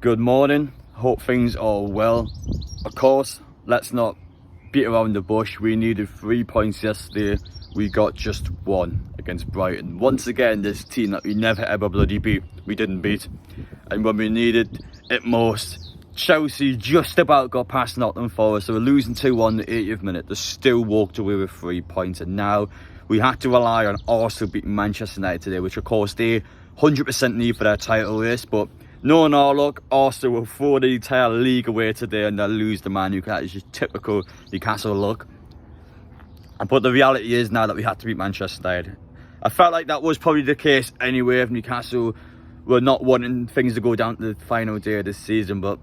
Good morning, hope things are well. Of course, let's not beat around the bush. We needed 3 points yesterday, we got just one against Brighton. Once again, this team that we never ever bloody beat, we didn't beat. And when we needed it most, Chelsea just about got past Nottingham Forest. So we're losing 2-1 in the 80th minute. They still walked away with 3 points, and now we had to rely on Arsenal beating Manchester United today, which of course they 100% need for their title race. But knowing our luck, Arsenal will throw the entire league away today and they'll lose the Man Newcastle. It's just typical Newcastle luck. But the reality is now that we had to beat Manchester United. I felt like that was probably the case anyway if Newcastle were not wanting things to go down to the final day of this season, but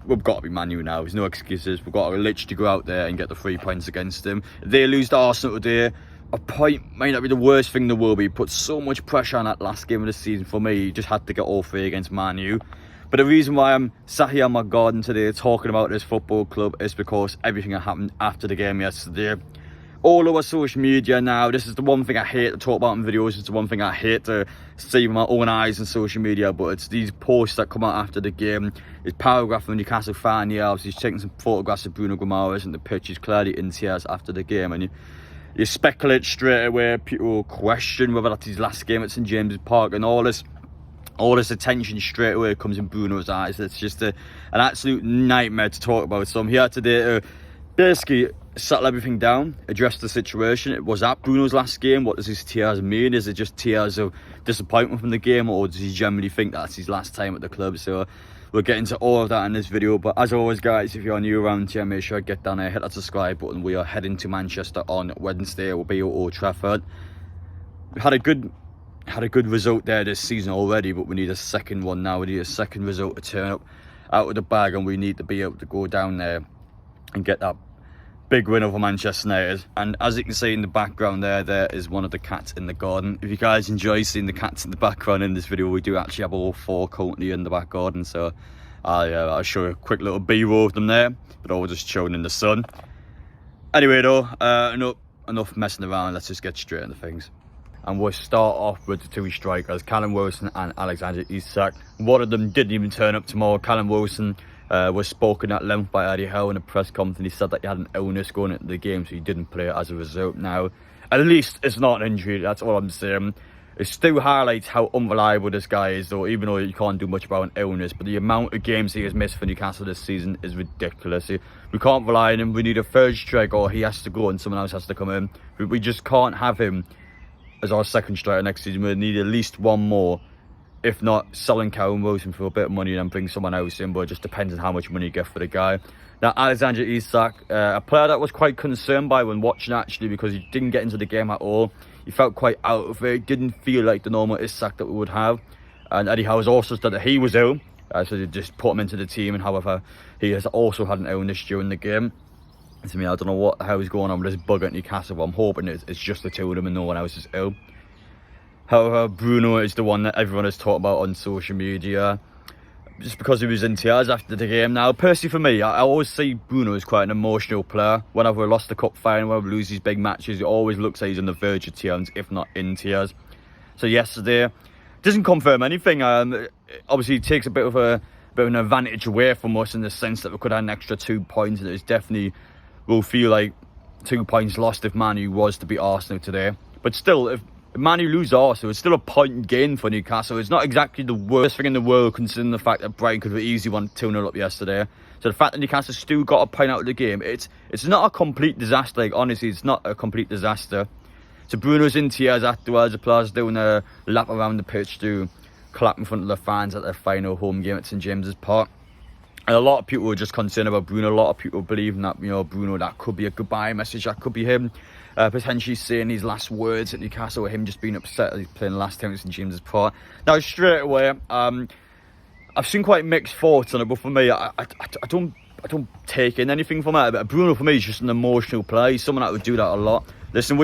we've got to be Man U now. There's no excuses. We've got to literally go out there and get the 3 points against them. If they lose to Arsenal today, a point might not be the worst thing in the world, but he put so much pressure on that last game of the season. For me, he just had to get all 3 against Man U. But the reason why I'm sat here in my garden today talking about this football club is because everything that happened after the game yesterday. All over social media now, this is the one thing I hate to talk about in videos. It's the one thing I hate to see with my own eyes on social media, but it's these posts that come out after the game. This paragraph from Newcastle fan here, he's taking some photographs of Bruno Guimaraes and the pitch is clearly in tears after the game, and you speculate straight away. People question whether that's his last game at St James's Park, and all this attention straight away comes in Bruno's eyes. It's just an absolute nightmare to talk about. So I'm here today to basically settle everything down, address the situation. Was that Bruno's last game? What does his tears mean? Is it just tears of disappointment from the game, or does he generally think that's his last time at the club? So we'll get into all of that in this video. But as always, guys, if you're new around here, make sure to get down there, hit that subscribe button. We are heading to Manchester on Wednesday. We'll be at Old Trafford. We had a good result there this season already, but we need a second one now. We need a second result to turn up out of the bag, and we need to be able to go down there and get that big win over Manchester United. And as you can see in the background there is one of the cats in the garden. If you guys enjoy seeing the cats in the background in this video, we do actually have all 4 currently in the back garden, so I'll show you a quick little b-roll of them there, but all just chilling in the sun. Anyway though, enough messing around, let's just get straight into things. And we'll start off with the 2 strikers, Callum Wilson and Alexander Isak. One of them didn't even turn up tomorrow. Callum Wilson was spoken at length by Eddie Howe in a press conference. He said that he had an illness going into the game, so he didn't play as a result. Now, at least it's not an injury, that's all I'm saying. It still highlights how unreliable this guy is, though, even though you can't do much about an illness. But the amount of games he has missed for Newcastle this season is ridiculous. We can't rely on him. We need a third striker, or he has to go and someone else has to come in. We just can't have him as our second striker next season. We need at least one more. If not, selling Callum Wilson for a bit of money and then bring someone else in, but it just depends on how much money you get for the guy. Now, Alexander Isak, a player that was quite concerned by when watching actually, because he didn't get into the game at all. He felt quite out of it, didn't feel like the normal Isak that we would have. And Eddie Howe has also said that he was ill, so they just put him into the team, and however, he has also had an illness during the game. To me, I don't know what the hell is going on with this bug at Newcastle, but I'm hoping it's just the 2 of them and no one else is ill. However, Bruno is the one that everyone has talked about on social media, just because he was in tears after the game. Now, personally for me, I always see Bruno as quite an emotional player. Whenever we lost the cup final, whenever we lose these big matches, it always looks like he's on the verge of tears, if not in tears. So yesterday, doesn't confirm anything. Obviously, it takes a bit of an advantage away from us in the sense that we could have an extra 2 points, and it definitely will feel like 2 points lost if Man U was to beat Arsenal today. But still, if Man U lose Arsenal, it's still a point gain for Newcastle. It's not exactly the worst thing in the world, considering the fact that Brighton could have easily won 2-0 up yesterday. So the fact that Newcastle still got a point out of the game, it's not a complete disaster. Like, honestly, it's not a complete disaster. So Bruno's in tears afterwards. The players doing a lap around the pitch to clap in front of the fans at their final home game at St James's Park. And a lot of people were just concerned about Bruno. A lot of people believing that, Bruno, that could be a goodbye message. That could be him potentially saying his last words at Newcastle, or him just being upset that he's playing the last time at St James's Park. Now, straight away, I've seen quite mixed thoughts on it, but for me, I don't take in anything from it. But Bruno, for me, is just an emotional player. He's someone that would do that a lot. Listen,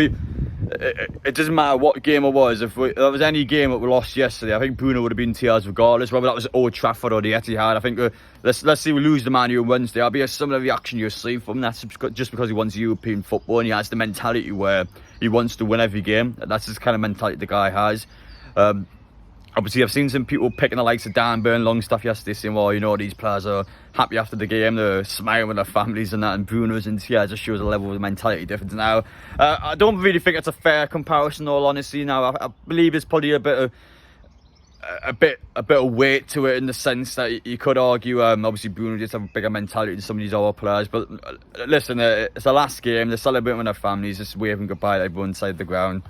it doesn't matter what game it was. If there was any game that we lost yesterday, I think Bruno would have been in tears regardless, whether that was Old Trafford or the Etihad. I think let's say we lose the Man U on Wednesday, I'll be a similar reaction you'll see from him. That's just because he wants European football and he has the mentality where he wants to win every game. That's the kind of mentality the guy has. Obviously, I've seen some people picking the likes of Dan Burn, Longstaff yesterday, saying, well, you know, these players are happy after the game, they're smiling with their families and that, and Bruno's, and yeah, it just shows a level of mentality difference now. I don't really think it's a fair comparison, all honesty. Now, I believe there's probably a bit of weight to it, in the sense that you could argue, obviously Bruno just have a bigger mentality than some of these other players. But listen, it's the last game, they're celebrating with their families, just waving goodbye to everyone inside the ground.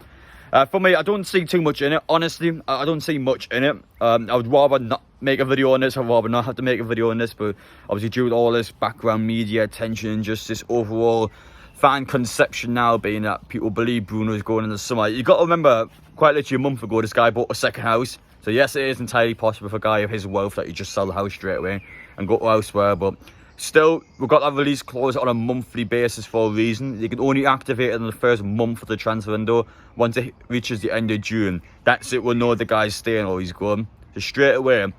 For me, I don't see too much in it, honestly. I don't see much in it. I would rather not make a video on this. I'd rather not have to make a video on this. But obviously, due to all this background media attention, just this overall fan conception now being that people believe Bruno's going in the summer. You've got to remember, quite literally a month ago, this guy bought a second house. So yes, it is entirely possible for a guy of his wealth that he just sell the house straight away and go elsewhere. But still, we've got that release clause on a monthly basis for a reason. You can only activate it in the first month of the transfer window. Once it reaches the end of June, that's it. We'll know the guy's staying or he's gone. So straight away,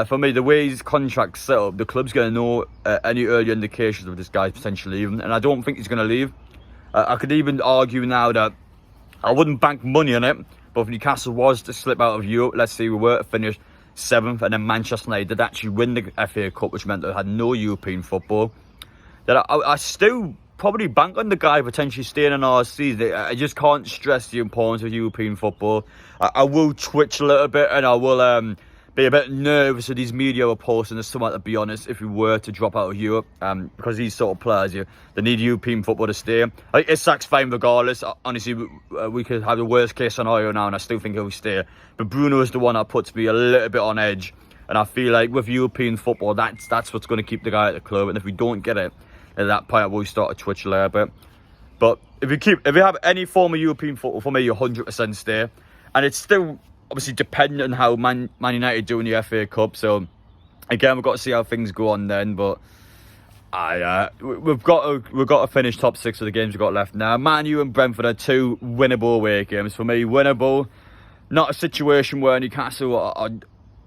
for me, the way his contract's set up, the club's going to know any early indications of this guy's potentially leaving. And I don't think he's going to leave. I could even argue now that I wouldn't bank money on it, but if Newcastle was to slip out of Europe, let's say we were to finish 7th, and then Manchester United did actually win the FA Cup, which meant they had no European football, that I still probably bank on the guy potentially staying in our season. I just can't stress the importance of European football. I will twitch a little bit, and I will be a bit nervous of these media reports and the summer, to be honest, if we were to drop out of Europe, because these sort of players, they need European football to stay. Isak's fine regardless. Honestly, we could have the worst case scenario now, and I still think he'll stay. But Bruno is the one that puts me a little bit on edge, and I feel like with European football, that's what's going to keep the guy at the club. And if we don't get it, at that point, we'll start to twitch a little bit. But if we have any form of European football, for me, you 100% stay. And it's still obviously dependent on how Man United do in the FA Cup. So again, we've got to see how things go on then. But we've got to finish top 6 of the games we've got left now. Man U and Brentford are 2 winnable away games for me. Winnable, not a situation where Newcastle are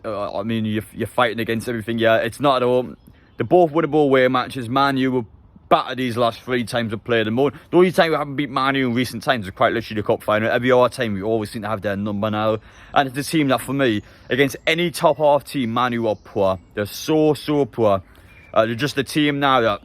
I mean, you're fighting against everything. Yeah, it's not at all. They're both winnable away matches. Man U were battered these last 3 times we've played them. The only time we haven't beat Man U in recent times is quite literally the cup final. Every other time we always seem to have their number now. And it's a team that, for me, against any top half team, Man U are poor. They're so poor. They're just a team now that,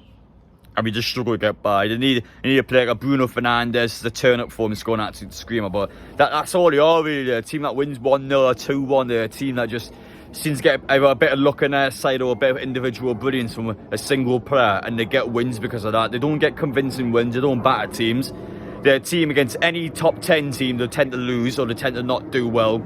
and we just struggle to get by. They need a player like Bruno Fernandes to turn up for them and score an absolute screamer. But that's all they are, really. They're a team that wins 1-0 or 2-1. They're a team that just seems to get either a bit of luck on their side or a bit of individual brilliance from a single player, and they get wins because of that. They don't get convincing wins. They don't batter teams. They're a team against any top 10 team, they tend to lose or they tend to not do well.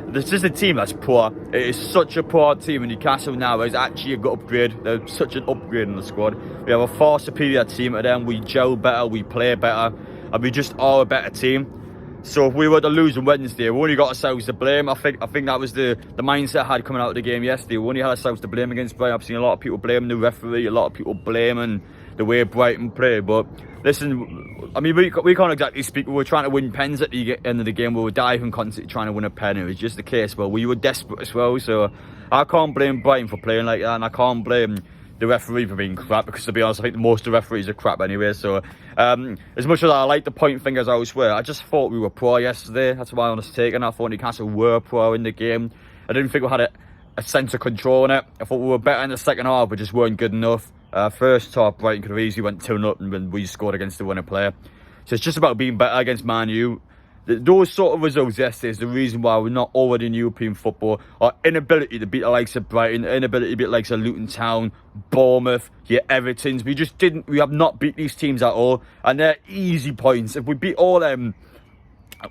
There's just a team that's poor. It is such a poor team, and Newcastle now is actually a good upgrade. They're such an upgrade in the squad. We have a far superior team to them. We gel better, we play better, and we just are a better team. So if we were to lose on Wednesday, we only got ourselves to blame. I think that was the mindset I had coming out of the game yesterday. We only had ourselves to blame against Brighton. I've seen a lot of people blaming the referee, a lot of people blaming the way Brighton play. But listen, I mean, we can't exactly speak. We were trying to win pens at the end of the game. We were diving constantly trying to win a pen. It was just the case where we were desperate as well. So I can't blame Brighton for playing like that, and I can't blame the referee for being crap, because to be honest, I think most of the referees are crap anyway. So as much as I like to point fingers elsewhere, I just thought we were poor yesterday. That's why I was taken. I thought Newcastle were poor in the game. I didn't think we had a sense of control in it. I thought we were better in the second half, but just weren't good enough. First half, Brighton could have easily went 2-0 when we scored against the winning player. So it's just about being better against Man U. Those sort of results yesterday is the reason why we're not already in European football. Our inability to beat the likes of Brighton, inability to beat the likes of Luton Town, Bournemouth, Everton's. We have not beat these teams at all. And they're easy points. If we beat all them,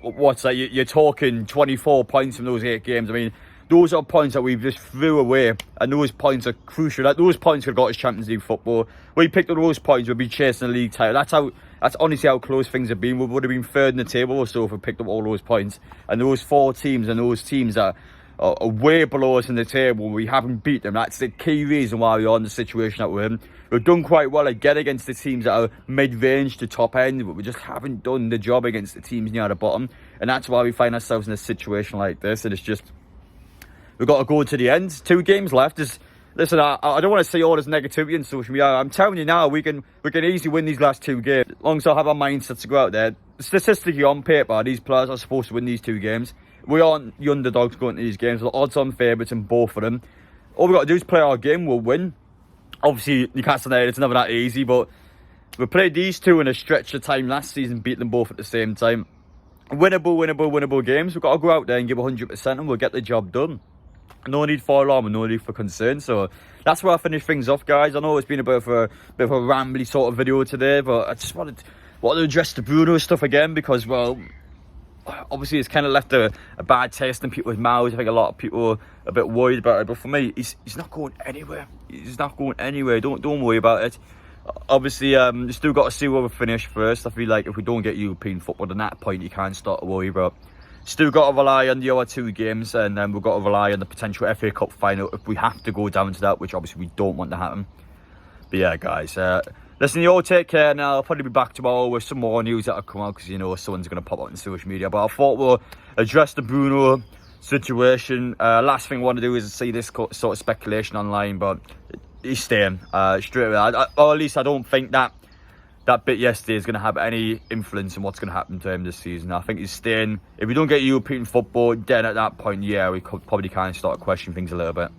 what's that? You're talking 24 points from those 8 games. I mean, those are points that we've just threw away. And those points are crucial. Like, those points could have got us Champions League football. We picked up those points, we'd be chasing the league title. That's honestly how close things have been. We would have been 3rd in the table or so if we picked up all those points. And those 4 teams and those teams that are way below us in the table, we haven't beat them. That's the key reason why we are in the situation that we're in. We've done quite well again against the teams that are mid-range to top end, but we just haven't done the job against the teams near the bottom. And that's why we find ourselves in a situation like this. And it's just, we've got to go to the end. 2 games left. Listen, I don't want to see all this negativity in social media. I'm telling you now, we can easily win these last 2 games. As long as I have our mindsets to go out there. Statistically on paper, these players are supposed to win these 2 games. we aren't the underdogs going to these games. The odds-on favourites in both of them. All we got to do is play our game. We'll win. Obviously, Newcastle United, it's never that easy, but we played these two in a stretch of time last season, beat them both at the same time. Winnable games. We've got to go out there and give 100% and we'll get the job done. No need for alarm and no need for concern. So that's where I finish things off, guys. I know it's been a bit of a rambly sort of video today, but I just wanted to address the Bruno stuff again because, well, obviously it's kind of left a bad taste in people's mouths. I think a lot of people are a bit worried about it, but for me, he's not going anywhere. He's not going anywhere. Don't worry about it. Obviously, you still got to see where we finish first. I feel like if we don't get European football, then at that point you can't start to worry. But still got to rely on the other two games, and then we've got to rely on the potential FA Cup final if we have to go down to that, which obviously we don't want to happen. But yeah, guys, listen, you all take care now. I'll probably be back tomorrow with some more news that'll come out because, you know, someone's going to pop up on social media. But I thought we'll address the Bruno situation. Last thing I want to do is see this sort of speculation online, but he's staying straight away. Or at least I don't think that bit yesterday is going to have any influence on what's going to happen to him this season. I think he's staying. If we don't get European football, then at that point, yeah, we could probably kind of start to question things a little bit.